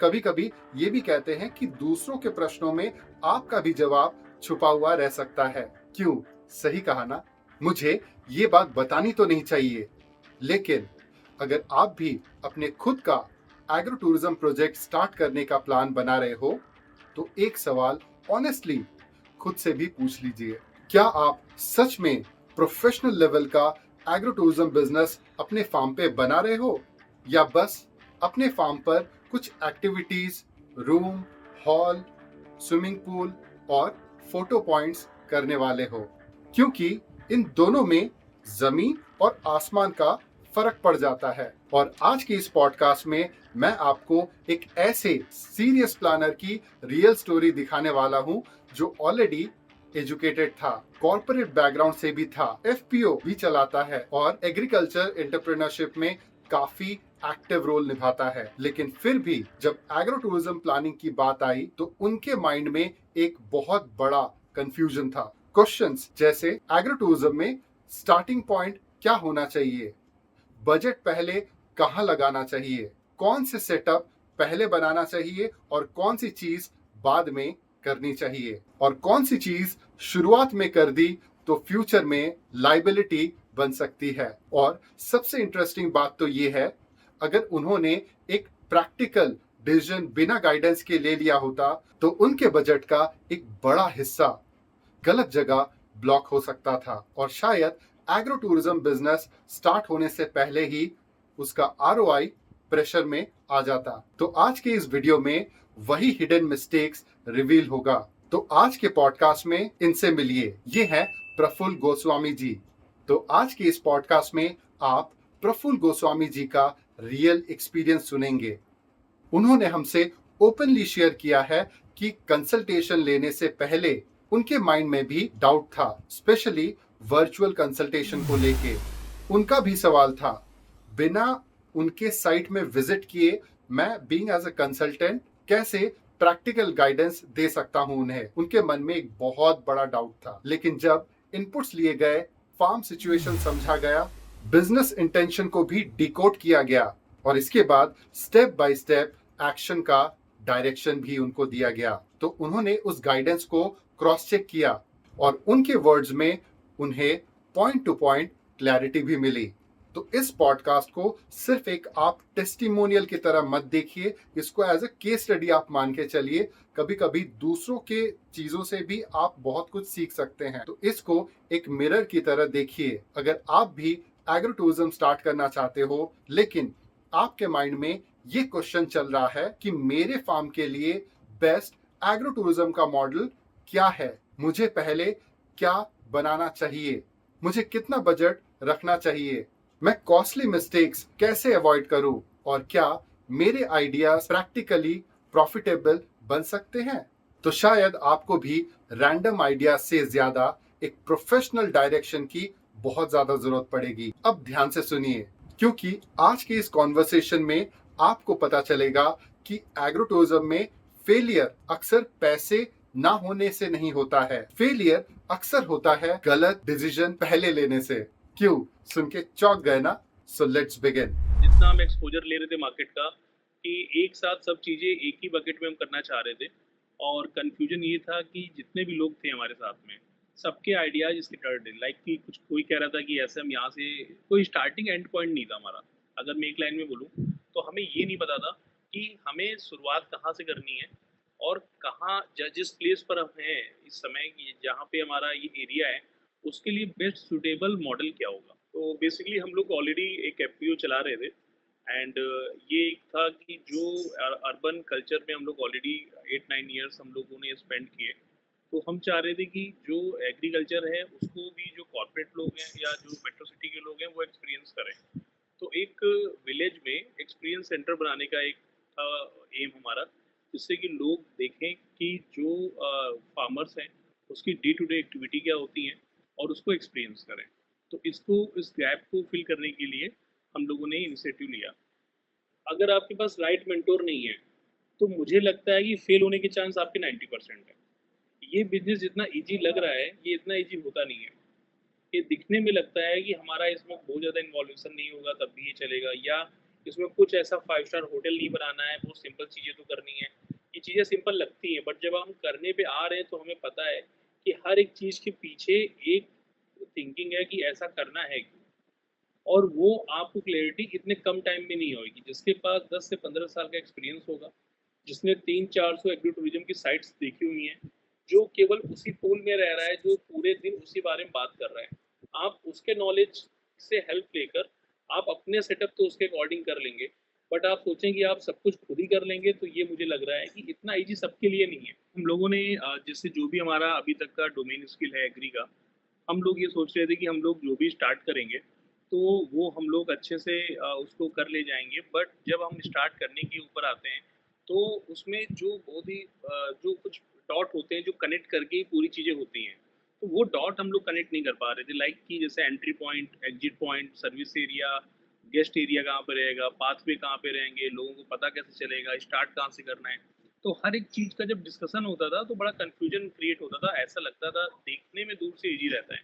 कभी कभी ये भी कहते हैं कि दूसरों के प्रश्नों में आपका भी जवाब छुपा हुआ रह सकता है। क्यों? सही कहा ना। मुझे ये बात बतानी तो नहीं चाहिए, लेकिन अगर आप भी अपने खुद का एग्रो टूरिज्म प्रोजेक्ट स्टार्ट करने का प्लान बना रहे हो, तो एक सवाल ऑनेस्टली खुद से भी पूछ लीजिए। क्या आप सच में प्रोफेशनल लेवल का एग्रो टूरिज्म बिजनेस अपने फार्म पे बना रहे हो, या बस अपने फार्म पर कुछ activities, room, hall, swimming pool और फोटो पॉइंट्स करने वाले हो? क्योंकि इन दोनों में जमीन और आसमान का फर्क पड़ जाता है। और आज की इस पॉडकास्ट में मैं आपको एक ऐसे सीरियस प्लानर की रियल स्टोरी दिखाने वाला हूं जो ऑलरेडी एजुकेटेड था, कॉर्पोरेट बैकग्राउंड से भी था, एफपीओ भी चलाता है और एग्रीकल्चर एंटरप्रेन्योरशिप में काफी एक्टिव रोल निभाता है। लेकिन फिर भी जब एग्रो टूरिज्म प्लानिंग की बात आई तो उनके माइंड में एक बहुत बड़ा कंफ्यूजन था। क्वेश्चंस जैसे एग्रो टूरिज्म में स्टार्टिंग पॉइंट क्या होना चाहिए, बजट पहले कहाँ लगाना चाहिए, कौन से सेटअप पहले बनाना चाहिए और कौन सी चीज बाद में करनी चाहिए, और कौन सी चीज शुरुआत में कर दी तो फ्यूचर में लाइबिलिटी बन सकती है। और सबसे इंटरेस्टिंग बात तो ये है, अगर उन्होंने एक प्रैक्टिकल डिसीजन बिना गाइडेंस के ले लिया होता तो उनके बजट का एक बड़ा हिस्सा गलत जगह ब्लॉक हो सकता था और शायद एग्रो टूरिज्म बिजनेस स्टार्ट होने से पहले ही उसका आरओआई प्रेशर में आ जाता। तो आज के इस वीडियो में वही हिडन मिस्टेक्स रिवील होगा। तो आज के पॉडकास्ट में इनसे मिलिए। ये हैं प्रफुल्ल गोस्वामी जी। तो आज के इस पॉडकास्ट में आप प्रफुल्ल गोस्वामी जी का रियल एक्सपीरियंस सुनेंगे। उन्होंने हमसे ओपनली शेयर किया है कि कंसल्टेशन लेने से पहले उनके माइंड में भी डाउट था, स्पेशली वर्चुअल कंसल्टेशन को लेके। उनका भी सवाल था, बिना उनके साइट में विजिट किए मैं बीइंग एज अ कंसल्टेंट कैसे प्रैक्टिकल गाइडेंस दे सकता हूं उन्हें। उनके मन में एक बहुत बड़ा डाउट था। लेकिन जब इनपुट्स लिए गए, फार्म सिचुएशन समझा गया, बिजनेस इंटेंशन को भी डिकोड किया गया और इसके बाद स्टेप बाय स्टेप एक्शन का डायरेक्शन भी उनको दिया गया, तो उन्होंने उस गाइडेंस को क्रॉस चेक किया और उनके वर्ड्स में उन्हें पॉइंट टू पॉइंट क्लैरिटी भी मिली। तो इस पॉडकास्ट को सिर्फ एक आप टेस्टिमोनियल की तरह मत देखिए, इसको एज अ केस स्टडी आप मान के चलिए। कभी कभी दूसरों के चीजों से भी आप बहुत कुछ सीख सकते हैं, तो इसको एक मिरर की तरह देखिए। अगर आप भी एग्रो टूरिज्म स्टार्ट करना चाहते हो, लेकिन आपके माइंड में ये क्वेश्चन चल रहा है कि मेरे फार्म के लिए बेस्ट एग्रो टूरिज्म का मॉडल क्या है, मुझे पहले क्या बनाना चाहिए, मुझे कितना बजट रखना चाहिए, मैं कॉस्टली मिस्टेक्स कैसे अवॉइड करूं, और क्या मेरे आइडियाज प्रैक्टिकली प्रॉफिटेबल बन सकते हैं, तो शायद आपको भी रैंडम आइडिया से ज्यादा एक प्रोफेशनल डायरेक्शन की बहुत ज्यादा जरूरत पड़ेगी। अब ध्यान से सुनिए, क्योंकि आज के इस कॉन्वर्सेशन में आपको पता चलेगा कि एग्रो टूरिज्म में फेलियर अक्सर पैसे ना होने से नहीं होता है, फेलियर अक्सर होता है गलत डिसीजन पहले लेने से। क्यों? सुन के चौंक गए ना? So let's begin. जितना हम एक्सपोजर ले रहे थे मार्केट का कि एक साथ सब चीज़ें एक ही बकेट में हम करना चाह रहे थे, और कन्फ्यूजन ये था कि जितने भी लोग थे हमारे साथ में सबके आइडियाज इसके टर्ड लाइक कि कुछ कोई कह रहा था कि ऐसे हम यहाँ से, कोई स्टार्टिंग एंड पॉइंट नहीं था हमारा। अगर मैं एक लाइन में बोलूँ तो हमें ये नहीं पता था कि हमें शुरुआत कहाँ से करनी है और कहाँ जिस प्लेस पर हम हैं इस समय की जहाँ पे हमारा ये एरिया है उसके लिए बेस्ट सुटेबल मॉडल क्या होगा। तो बेसिकली हम लोग ऑलरेडी एक एफपीओ चला रहे थे, एंड ये एक था कि जो अर्बन कल्चर में हम लोग ऑलरेडी 8-9 ईयर्स हम लोगों ने स्पेंड किए, तो हम चाह रहे थे कि जो एग्रीकल्चर है उसको भी जो कॉर्पोरेट लोग हैं या जो मेट्रो सिटी के लोग हैं वो एक्सपीरियंस करें। तो एक विलेज में एक्सपीरियंस सेंटर बनाने का एक था एम हमारा, जिससे कि लोग देखें कि जो फार्मर्स हैं उसकी डे टू डे एक्टिविटी क्या होती है और उसको एक्सपीरियंस करें। तो इस गैप को फिल करने के लिए हम लोगों ने इनिशिएटिव लिया। अगर आपके पास राइट मेंटोर नहीं है तो मुझे लगता है कि फेल होने के चांस आपके 90% है। ये बिजनेस जितना इजी लग रहा है ये इतना इजी होता नहीं है। ये दिखने में लगता है कि हमारा इसमें बहुत ज़्यादा इन्वॉल्वेशन नहीं होगा तब भी ये चलेगा, या इसमें कुछ ऐसा 5 स्टार होटल नहीं बनाना है, बहुत सिंपल चीज़ें तो करनी है। ये चीज़ें सिंपल लगती हैं, बट जब हम करने पे आ रहे हैं तो हमें पता है कि हर एक चीज़ के पीछे एक थिंकिंग है कि ऐसा करना है क्यों? और वो आपको क्लैरिटी इतने कम टाइम में नहीं होएगी। जिसके पास 10 से 15 साल का एक्सपीरियंस होगा, जिसने 300-400 एग्री टूरिज़्म की साइट्स देखी हुई हैं, जो केवल उसी पूल में रह रहा है, जो पूरे दिन उसी बारे में बात कर रहा है। आप उसके नॉलेज से हेल्प लेकर आप अपने सेटअप तो उसके अकॉर्डिंग कर लेंगे, बट आप सोचें कि आप सब कुछ खुद ही कर लेंगे, तो ये मुझे लग रहा है कि इतना ईज़ी सबके लिए नहीं है। हम लोगों ने जैसे जो भी हमारा अभी तक का डोमेन स्किल है एग्री का, हम लोग ये सोच रहे थे कि हम लोग जो भी स्टार्ट करेंगे, तो वो हम लोग अच्छे से उसको कर ले जाएँगे। बट जब हम स्टार्ट करने के ऊपर आते हैं, तो उसमें जो बहुत ही जो कुछ डॉट होते हैं, जो कनेक्ट करके ही पूरी चीज़ें होती हैं, तो वो डॉट हम लोग कनेक्ट नहीं कर पा रहे थे। लाइक कि जैसे entry point, exit point, service area, guest area कहाँ पे रहेगा, पाथवे कहाँ पे रहेंगे, लोगों को पता कैसे चलेगा, स्टार्ट कहाँ से करना है। तो हर एक चीज़ का जब डिस्कशन होता था, तो बड़ा कन्फ्यूजन क्रिएट होता था। ऐसा लगता था देखने में दूर से ईज़ी रहता है,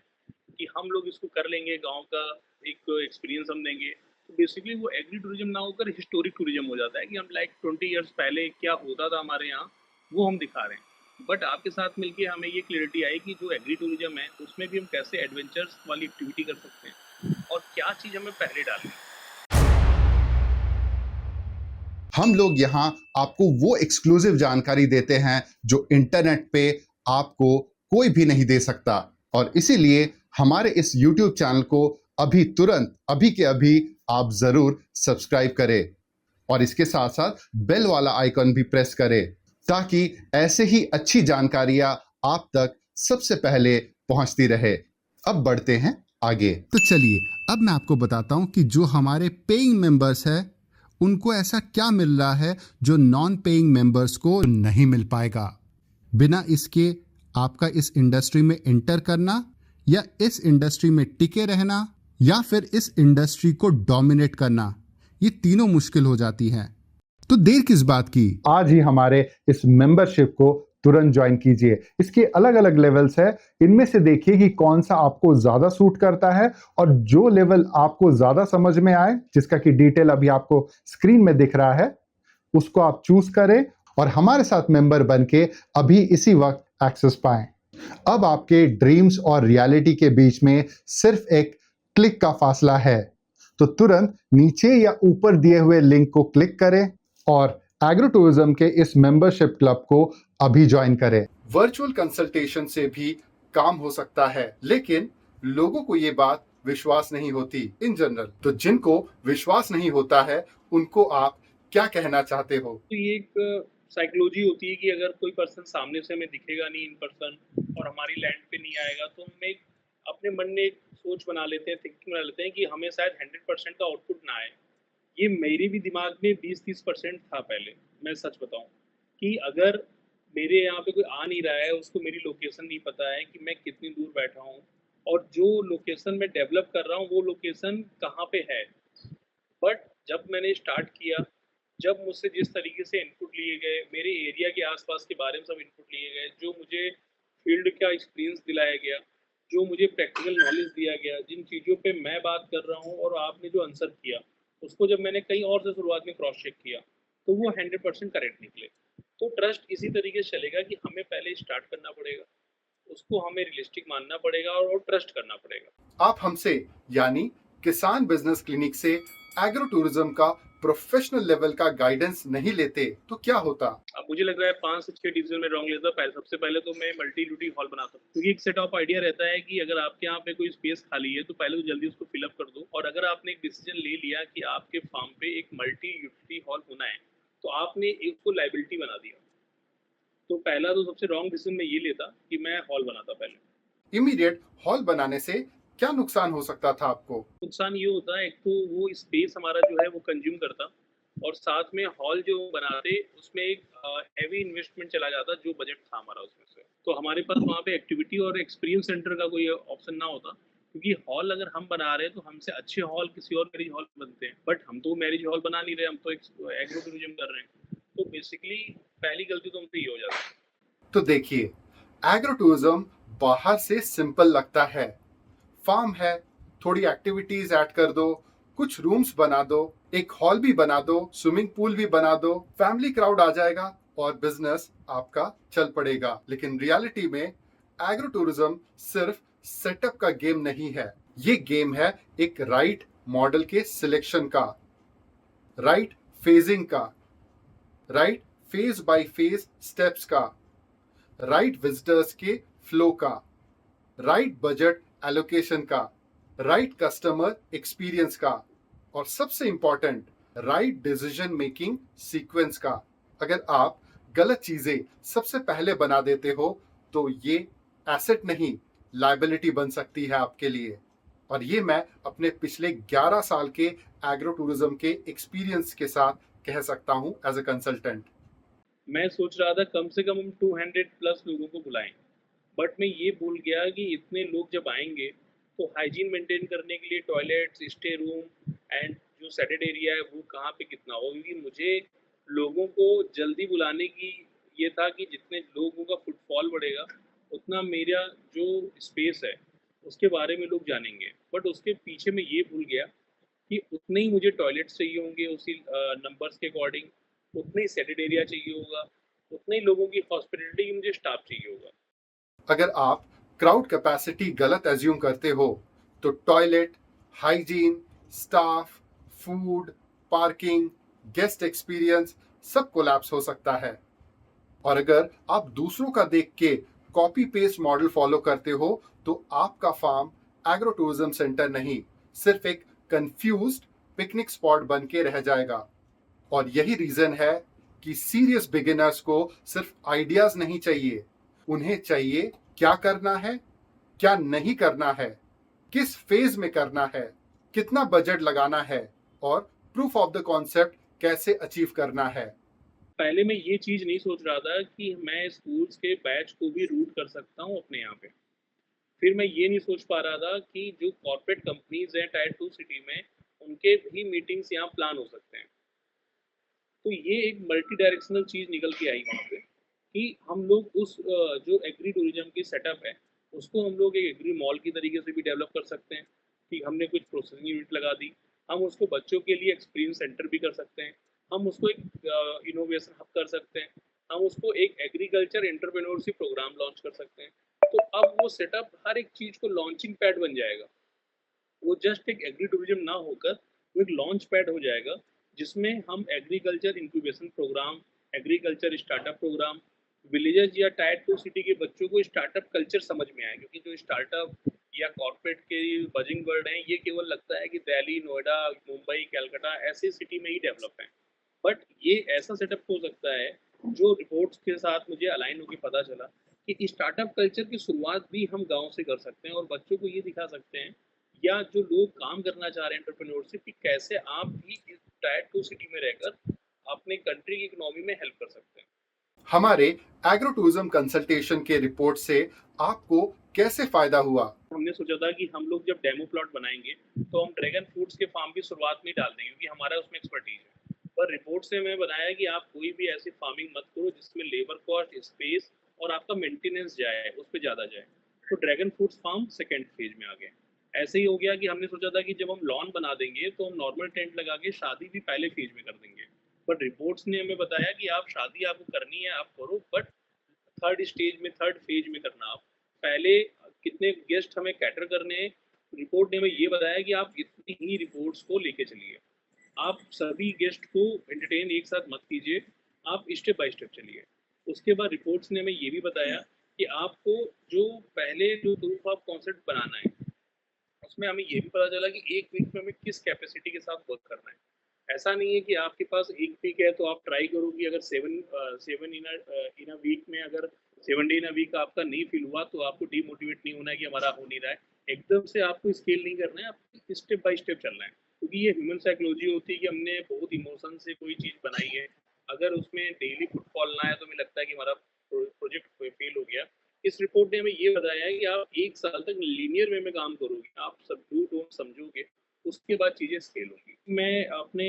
कि हम लोग इसको कर लेंगे, गाँव का एक एक्सपीरियंस हम देंगे। तो बेसिकली वो एग्री टूरिज़्म ना होकर हिस्टोरिक टूरिज़्म हो जाता है कि हम लाइक 20 इयर्स पहले क्या होता था हमारे यहाँ, वो हम दिखा रहे हैं। बट आपके साथ मिलके हमें ये क्लैरिटी आई कि जो एग्री टूरिज़्म है, उसमें भी हम कैसे एडवेंचर्स वाली एक्टिविटी कर सकते हैं और क्या चीज़ हमें पहले डालनी है। हम लोग यहाँ आपको वो एक्सक्लूसिव जानकारी देते हैं जो इंटरनेट पे आपको कोई भी नहीं दे सकता, और इसीलिए हमारे इस YouTube चैनल को अभी तुरंत अभी के अभी आप जरूर सब्सक्राइब करें और इसके साथ साथ बेल वाला आइकन भी प्रेस करें, ताकि ऐसे ही अच्छी जानकारियां आप तक सबसे पहले पहुंचती रहे। अब बढ़ते हैं आगे। तो चलिए अब मैं आपको बताता हूं कि जो हमारे पेइंग मेंबर्स हैं उनको ऐसा क्या मिल रहा है जो नॉन पेइंग मेंबर्स को नहीं मिल पाएगा। बिना इसके आपका इस इंडस्ट्री में एंटर करना या इस इंडस्ट्री में टिके रहना या फिर इस इंडस्ट्री को डोमिनेट करना, ये तीनों मुश्किल हो जाती हैं। तो देर किस बात की, आज ही हमारे इस मेंबरशिप को तुरंत ज्वाइन कीजिए। इसके अलग अलग लेवल्स है, इनमें से देखिए कि कौन सा आपको ज्यादा सूट करता है और जो लेवल आपको ज्यादा समझ में आए, जिसका कि डिटेल अभी आपको स्क्रीन में दिख रहा है, उसको आप चूज करें और हमारे साथ मेंबर बनके अभी इसी वक्त एक्सेस पाएं। अब आपके ड्रीम्स और रियलिटी के बीच में सिर्फ एक क्लिक का फासला है, तो तुरंत नीचे या ऊपर दिए हुए लिंक को क्लिक करें और एग्रो टूरिज्म के इस मेंबरशिप क्लब को अभी ज्वाइन करें। वर्चुअल कंसल्टेशन से भी काम हो सकता है, लेकिन लोगों को ये बात विश्वास नहीं होती इन जनरल। तो जिनको विश्वास नहीं होता है उनको आप क्या कहना चाहते हो? तो ये एक साइकोलॉजी होती है कि अगर कोई पर्सन सामने से हमें दिखेगा नहीं इन पर्सन और हमारी लैंड पे नहीं आएगा, तो हम एक अपने मन में एक सोच बना लेते हैं, थिंकिंग बना लेते हैं कि हमें शायद 100% का आउटपुट ना आए। ये मेरे भी दिमाग में 20-30% था पहले, मैं सच बताऊँ, कि अगर मेरे यहाँ पे कोई आ नहीं रहा है, उसको मेरी लोकेशन नहीं पता है कि मैं कितनी दूर बैठा हूँ और जो लोकेशन मैं डेवलप कर रहा हूँ, वो लोकेशन कहाँ पे है। बट जब मैंने स्टार्ट किया, जब मुझसे जिस तरीके से इनपुट लिए गए, मेरे एरिया के आसपास के बारे में सब इनपुट लिए गए, जो मुझे फील्ड का एक्सपीरियंस दिलाया गया, जो मुझे प्रैक्टिकल नॉलेज दिया गया, जिन चीज़ों पे मैं बात कर रहा हूँ और आपने जो आंसर किया, उसको जब मैंने कहीं और से शुरुआत में क्रॉस चेक किया, तो वो 100% करेक्ट निकले। तो ट्रस्ट इसी तरीके से चलेगा कि हमें पहले स्टार्ट करना पड़ेगा, उसको हमें रियलिस्टिक मानना पड़ेगा और ट्रस्ट करना पड़ेगा। आप हमसे यानी किसान बिजनेस क्लिनिक से एग्रो टूरिज्म का प्रोफेशनल लेवल का गाइडेंस नहीं लेते तो क्या होता? अब मुझे लग रहा है 5 से 6 डिसीजन में रॉन्ग लेता। पहले सबसे पहले तो मैं मल्टी यूटिलिटी हॉल बनाता हूँ, क्योंकि एक सेट ऑफ आइडिया रहता है कि अगर आपके यहाँ पे कोई स्पेस खाली है तो पहले तो जल्दी उसको फिलअप कर दो, और अगर आपने एक डिसीजन ले लिया कि आपके फार्म पे एक मल्टी यूटिलिटी हॉल होना है, तो आपने उसको लाइबिलिटी बना दिया। तो पहला तो सबसे रॉन्ग डिसीजन मैं ये लेता कि मैं हॉल बनाता पहले। इमीडिएट हॉल बनाने से क्या नुकसान हो सकता था आपको? नुकसान ये होता है, एक तो वो स्पेस हमारा जो है वो कंज्यूम करता, और साथ में हॉल जो बनाते उसमें एक हेवी इन्वेस्टमेंट चला जाता, जो बजट था हमारा उसमें से। तो हमारे पास वहाँ पे एक्टिविटी और एक्सपीरियंस सेंटर का कोई ऑप्शन ना होता, क्योंकि हॉल अगर हम बना रहे हैं तो हमसे अच्छे हॉल किसी और मैरिज हॉल बनते हैं, बट हम तो मैरिज हॉल बना नहीं रहे, हम तो एग्रो टूरिज्म कर रहे हैं। तो बेसिकली पहली गलती तो हमसे ये हो जाती है। तो देखिए, एग्रो टूरिज्म बाहर से सिंपल लगता है, फार्म है, थोड़ी एक्टिविटीज ऐड कर दो, कुछ रूम्स बना दो, एक हॉल भी बना दो, स्विमिंग पूल भी बना दो, फैमिली क्राउड आ जाएगा और बिजनेस आपका चल पड़ेगा। लेकिन रियलिटी में एग्रो टूरिज्म सिर्फ सेटअप का गेम नहीं है, ये गेम है एक राइट मॉडल के सिलेक्शन का, राइट फेजिंग का, right phase by phase steps का, राइट विजिटर्स के फ्लो का, राइट बजट एलोकेशन का, राइट कस्टमर एक्सपीरियंस का, और सबसे important right decision making sequence का। अगर आप गलत चीजें सबसे पहले बना देते हो तो ये एसेट नहीं, लायबिलिटी बन सकती है आपके लिए। और ये मैं अपने पिछले 11 साल के एग्रो टूरिज्म के एक्सपीरियंस के साथ कह सकता हूं एज अ कंसल्टेंट। मैं सोच रहा था कम से कम हम 200 प्लस लोगों को बुलाएं, बट मैं ये भूल गया कि इतने लोग जब आएंगे तो हाइजीन मेंटेन करने के लिए टॉयलेट्स, स्टे रूम एंड जो सेटेड एरिया है वो कहाँ पे कितना हो, क्योंकि मुझे लोगों को जल्दी बुलाने की ये था कि जितने लोगों का फुटफॉल बढ़ेगा उतना मेरा जो स्पेस है उसके बारे में लोग जानेंगे। बट उसके पीछे मैं ये भूल गया कि उतने ही मुझे टॉयलेट्स चाहिए होंगे उसी नंबर्स के अकॉर्डिंग, उतने ही सेटेड एरिया चाहिए होगा, उतने ही लोगों की हॉस्पिटलिटी मुझे स्टाफ चाहिए होगा। अगर आप क्राउड कैपेसिटी गलत एज्यूम करते हो तो toilet, hygiene, staff, food, parking, guest experience सब कोलैप्स हो सकता है। और अगर आप दूसरों का देख के कॉपी पेस्ट मॉडल फॉलो करते हो तो आपका फार्म एग्रो टूरिज्म सेंटर नहीं, सिर्फ एक कंफ्यूज्ड पिकनिक स्पॉट बन के रह जाएगा। और यही रीजन है कि सीरियस बिगिनर्स को सिर्फ आइडियाज नहीं चाहिए, उन्हें चाहिए क्या करना है, क्या नहीं करना है, किस फेज में करना है, कितना बजट लगाना है, और प्रूफ ऑफ द कॉन्सेप्ट कैसे अचीव करना है। पहले मैं ये चीज़ नहीं सोच रहा था कि मैं स्कूल्स के बैच को भी रूट कर सकता हूँ अपने यहाँ पे। फिर मैं ये नहीं सोच पा रहा था कि जो कॉर्पोरेट कंपनीज हैं टायर 2 सिटी में, उनके भी मीटिंग्स यहाँ प्लान हो सकते हैं। तो ये एक मल्टी डायरेक्शनल चीज़ निकल के आई वहाँ पे कि हम लोग उस जो एग्री टूरिज्म की सेटअप है उसको हम लोग एक एग्री मॉल की तरीके से भी डेवलप कर सकते हैं कि हमने कुछ प्रोसेसिंग यूनिट लगा दी। हम उसको बच्चों के लिए एक्सपीरियंस सेंटर भी कर सकते हैं, हम उसको एक इनोवेशन हब कर सकते हैं, हम उसको एक एग्रीकल्चर एंटरप्रेन्योरशिप प्रोग्राम लॉन्च कर सकते हैं। तो अब वो सेटअप हर एक चीज़ को लॉन्चिंग पैड बन जाएगा। वो जस्ट एक एग्री टूरिज्म ना होकर वो एक लॉन्च पैड हो जाएगा जिसमें हम agriculture incubation program, agriculture startup program, villages या टायर 2 सिटी के बच्चों को स्टार्टअप कल्चर समझ में आए, क्योंकि जो स्टार्टअप या कॉर्पोरेट के बजिंग वर्ड हैं ये केवल लगता है कि दिल्ली, नोएडा, मुंबई, कलकत्ता ऐसे सिटी में ही डेवलप है। बट ये ऐसा सेटअप हो सकता है जो रिपोर्ट्स के साथ मुझे अलाइन होकर पता चला कि स्टार्टअप कल्चर की शुरुआत भी हम गांव से कर सकते हैं और बच्चों को ये दिखा सकते हैं या जो लोग काम करना चाह रहे हैं एंटरप्रेन्योरशिप की, कैसे आप भी इस टायर 2 सिटी में रहकर अपने कंट्री की इकोनॉमी में हेल्प कर सकते हैं। हमारे एग्रो टूरिज्म कंसल्टेशन के रिपोर्ट से आपको कैसे फायदा हुआ? हमने सोचा था कि हम लोग जब डेमो प्लॉट बनाएंगे तो हम ड्रैगन फ्रूट्स के फार्म भी शुरुआत में ही डाल देंगे क्योंकि हमारा उसमें एक्सपर्टीज है। पर रिपोर्ट से हमें बताया कि आप कोई भी ऐसी फार्मिंग मत करो जिसमें लेबर कॉस्ट, स्पेस और आपका मेंटेनेंस जाए, उस पर ज़्यादा जाए। तो dragon fruits farm second phase में आ गए। ऐसे ही हो गया कि हमने सोचा था कि जब हम लॉन बना देंगे तो हम नॉर्मल टेंट लगा के शादी भी पहले फेज में कर देंगे। बट रिपोर्ट्स ने हमें बताया कि आप शादी आपको करनी है आप करो, बट थर्ड स्टेज में, थर्ड फेज में करना आप। पहले कितने गेस्ट हमें कैटर करने हैं, रिपोर्ट ने हमें ये बताया कि आप इतनी ही रिपोर्ट्स को लेके चलिए। आप सभी गेस्ट को एंटरटेन एक साथ मत कीजिए, आप स्टेप बाय स्टेप चलिए। उसके बाद रिपोर्ट्स ने हमें ये भी बताया कि आपको जो पहले जो प्रूफ ऑफ कॉन्सेप्ट बनाना है उसमें हमें ये भी पता चला कि एक वीक में हमें किस कैपेसिटी के साथ वर्क करना है। ऐसा नहीं है कि आपके पास एक वीक है तो आप ट्राई करो कि अगर सेवन इन अ वीक में अगर 7 डे इन अ वीक आपका नहीं फील हुआ तो आपको डीमोटिवेट नहीं होना है कि हमारा हो नहीं रहा है। एकदम से आपको स्केल नहीं करना है, आपको स्टेप बाय स्टेप चलना है, क्योंकि ये ह्यूमन साइकोलॉजी होती है कि हमने बहुत इमोशन से कोई चीज़ बनाई है, अगर उसमें डेली फुटफॉल ना है तो हमें लगता है कि हमारा प्रोजेक्ट फेल हो गया। इस रिपोर्ट ने हमें ये बताया है कि आप 1 साल तक लीनियर वे में काम करोगे, आप सब डू डोंट समझोगे, उसके बाद चीज़ें स्केल होंगी। मैं अपने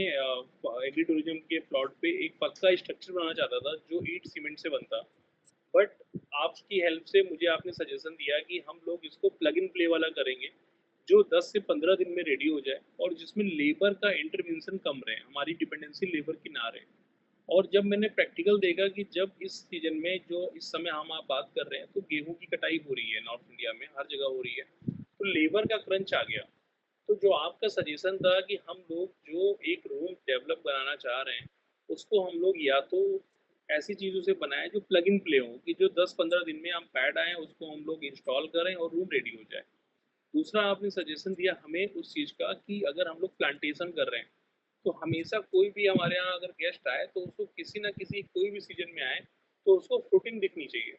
एग्री टूरिज्म के प्लॉट पे एक पक्का स्ट्रक्चर बनाना चाहता था जो ईंट सीमेंट से बनता, बट आपकी हेल्प से मुझे आपने सजेशन दिया कि हम लोग इसको प्लग इन प्ले वाला करेंगे। जो 10 से 15 दिन में रेडी हो जाए और जिसमें लेबर का इंटरवेंशन कम रहे, हमारी डिपेंडेंसी लेबर की ना रहे। और जब मैंने प्रैक्टिकल देखा कि जब इस सीज़न में जो इस समय हम आप बात कर रहे हैं, तो गेहूँ की कटाई हो रही है नॉर्थ इंडिया में, हर जगह हो रही है। तो लेबर का क्रंच आ गया। तो जो आपका सजेशन था कि हम लोग जो एक रूम डेवलप बनाना चाह रहे हैं, उसको हम लोग या तो ऐसी चीज़ों से बनाएँ जो प्लग इन प्ले हो, कि जो 10-15 दिन में हम पैड आएँ, उसको हम लोग इंस्टॉल करें और रूम रेडी हो जाए। दूसरा आपने सजेशन दिया हमें उस चीज़ का कि अगर हम लोग प्लांटेशन कर रहे हैं, तो हमेशा कोई भी हमारे यहाँ अगर गेस्ट आए तो उसको किसी न किसी कोई भी सीज़न में आए, तो उसको फ्रूटिंग दिखनी चाहिए।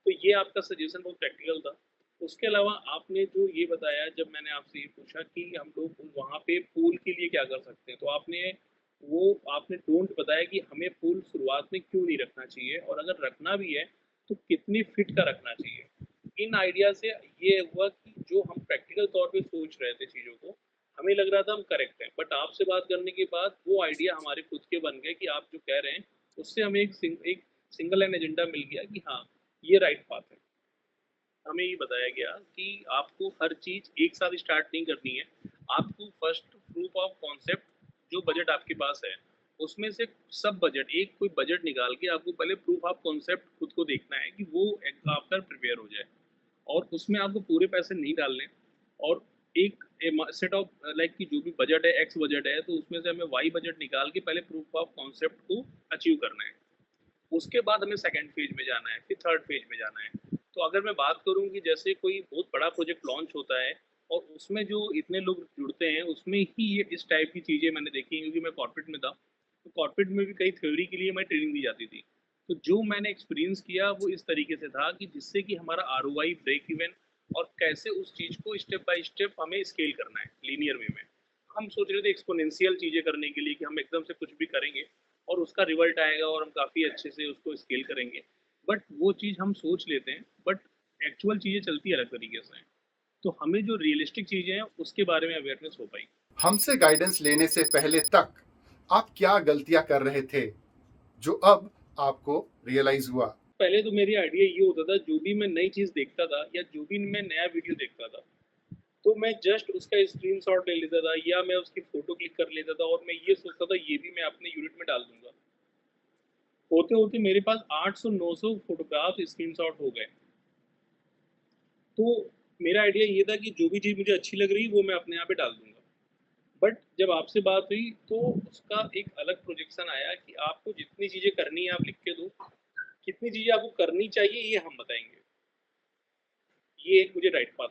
तो ये आपका सजेशन बहुत प्रैक्टिकल था। उसके अलावा आपने जो ये बताया जब मैंने आपसे ये पूछा कि हम लोग वहाँ पे पूल के लिए क्या कर सकते हैं, तो आपने डोंट बताया कि हमें पूल शुरुआत में क्यों नहीं रखना चाहिए और अगर रखना भी है, तो कितनी फीट का रखना चाहिए। इन आइडिया से ये हुआ कि जो हम प्रैक्टिकल तौर पे सोच रहे थे चीज़ों को, हमें लग रहा था हम करेक्ट हैं। बट आपसे बात करने के बाद वो आइडिया हमारे खुद के बन गए कि आप जो कह रहे हैं, उससे हमें एक सिंगल लाइन एजेंडा मिल गया कि हाँ, ये राइट पाथ है। हमें ये बताया गया कि आपको हर चीज़ एक साथ स्टार्ट नहीं करनी है। आपको फर्स्ट प्रूफ ऑफ कॉन्सेप्ट जो बजट आपके पास है, उसमें से सब बजट एक कोई बजट निकाल के आपको पहले प्रूफ ऑफ कॉन्सेप्ट खुद को देखना है कि वो एक आपका प्रिपेयर हो जाए। और उसमें आपको पूरे पैसे नहीं डालने और एक सेट ऑफ लाइक कि जो भी बजट है एक्स बजट है तो उसमें से हमें वाई बजट निकाल के पहले प्रूफ ऑफ कॉन्सेप्ट को अचीव करना है। उसके बाद हमें सेकंड फेज में जाना है, फिर थर्ड फेज में जाना है। तो अगर मैं बात करूं कि जैसे कोई बहुत बड़ा प्रोजेक्ट लॉन्च होता है और उसमें जो इतने लोग जुड़ते हैं उसमें ही ये इस टाइप की चीज़ें मैंने देखी हैं, क्योंकि मैं कॉर्पोरेट में था। तो कॉर्पोरेट में भी कई थ्योरी के लिए मैं ट्रेनिंग दी जाती थी। तो जो मैंने एक्सपीरियंस किया वो इस तरीके से था कि जिससे कि हमारा आरओआई ब्रेक इवन और कैसे उस चीज़ को स्टेप बाय स्टेप हमें स्केल करना है लीनियर वे में। हम सोच रहे थे एक्सपोनेंशियल चीज़ें करने के लिए कि हम एकदम से कुछ भी करेंगे और उसका रिजल्ट आएगा और हम काफ़ी अच्छे से उसको स्केल करेंगे। बट वो चीज़ हम सोच लेते हैं, बट एक्चुअल चीज़ें चलती अलग तरीके से हैं। तो हमें जो रियलिस्टिक चीज़ें हैं उसके बारे में अवेयरनेस हो पाई। हमसे गाइडेंस लेने से पहले तक आप क्या गलतियां कर रहे थे जो अब आपको रियलाइज हुआ? पहले तो मेरी आइडिया ये होता था, जो भी मैं नई चीज़ देखता था या जो भी मैं नया वीडियो देखता था, तो मैं जस्ट उसका स्क्रीनशॉट ले लेता था या मैं उसकी फ़ोटो क्लिक कर लेता था और मैं ये सोचता था ये भी मैं अपने यूनिट में डाल दूँगा। होते-होते मेरे पास 800-900 फ़ोटोग्राफ़्स स्क्रीनशॉट हो गए। तो मेरा आइडिया ये था कि जो भी चीज़ मुझे अच्छी लग रही वो मैं अपने यहाँ पे डाल दूँगा। बट जब आपसे बात हुई तो उसका एक अलग प्रोजेक्शन आया कि आपको जितनी चीज़ें करनी है आप लिख के दो, कितनी चीज़ें आपको करनी चाहिए ये हम बताएँगे। ये एक मुझे राइट पाथ